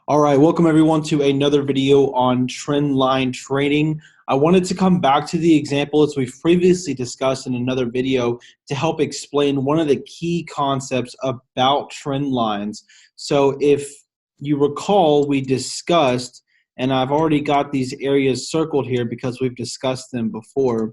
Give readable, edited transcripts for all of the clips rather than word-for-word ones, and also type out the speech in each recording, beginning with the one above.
All right, welcome everyone to another video on trend line trading. I wanted to come back to the example as we've previously discussed in another video to help explain one of the key concepts about trend lines. So if you recall, we discussed, and I've already got these areas circled here because we've discussed them before,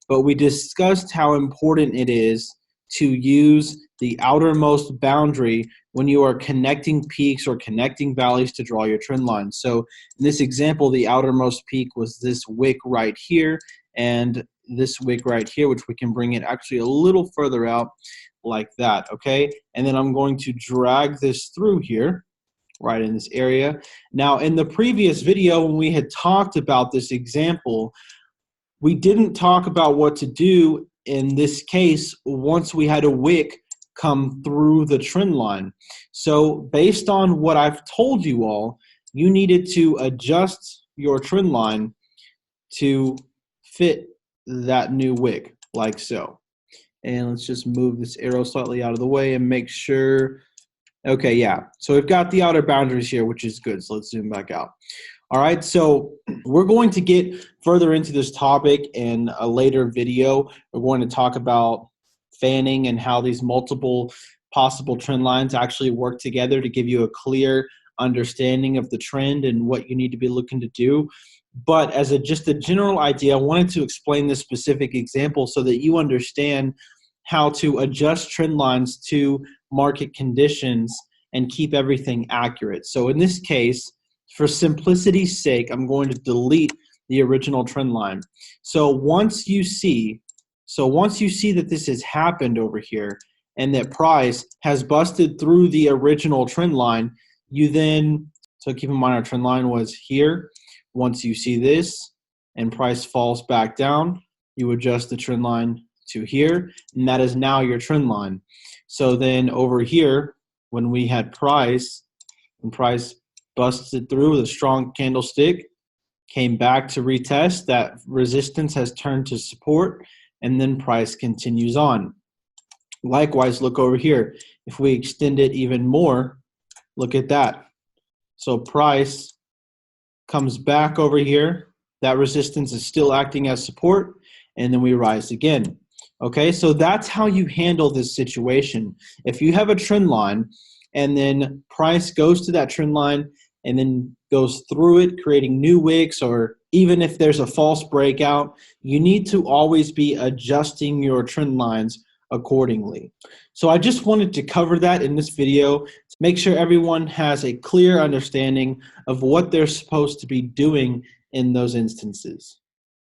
but we discussed how important it is to use the outermost boundary when you are connecting peaks or connecting valleys to draw your trend line. So in this example, the outermost peak was this wick right here and this wick right here, which we can bring it actually a little further out like that, okay? And then I'm going to drag this through here, right in this area. Now, in the previous video, when we had talked about this example, we didn't talk about what to do in this case once we had a wick come through the trend line. So based on what I've told you all, you needed to adjust your trend line to fit that new wick like so. And let's just move this arrow slightly out of the way and make sure. Okay, yeah. So we've got the outer boundaries here, which is good. So let's zoom back out. All right, so we're going to get further into this topic in a later video. We're going to talk about fanning and how these multiple possible trend lines actually work together to give you a clear understanding of the trend and what you need to be looking to do. But as just a general idea, I wanted to explain this specific example so that you understand how to adjust trend lines to market conditions and keep everything accurate. So in this case, for simplicity's sake, I'm going to delete the original trend line. So once you see that this has happened over here and that price has busted through the original trend line, you then, so keep in mind our trend line was here. Once you see this and price falls back down, you adjust the trend line to here, and that is now your trend line. So then over here, when we had price, and price busted through with a strong candlestick, came back to retest, that resistance has turned to support, and then price continues on. Likewise, look over here. If we extend it even more, look at that. So price comes back over here. That resistance is still acting as support, and then we rise again. Okay, so that's how you handle this situation. If you have a trend line and then price goes to that trend line and then goes through it, creating new wicks, or even if there's a false breakout, you need to always be adjusting your trend lines accordingly. So I just wanted to cover that in this video to make sure everyone has a clear understanding of what they're supposed to be doing in those instances.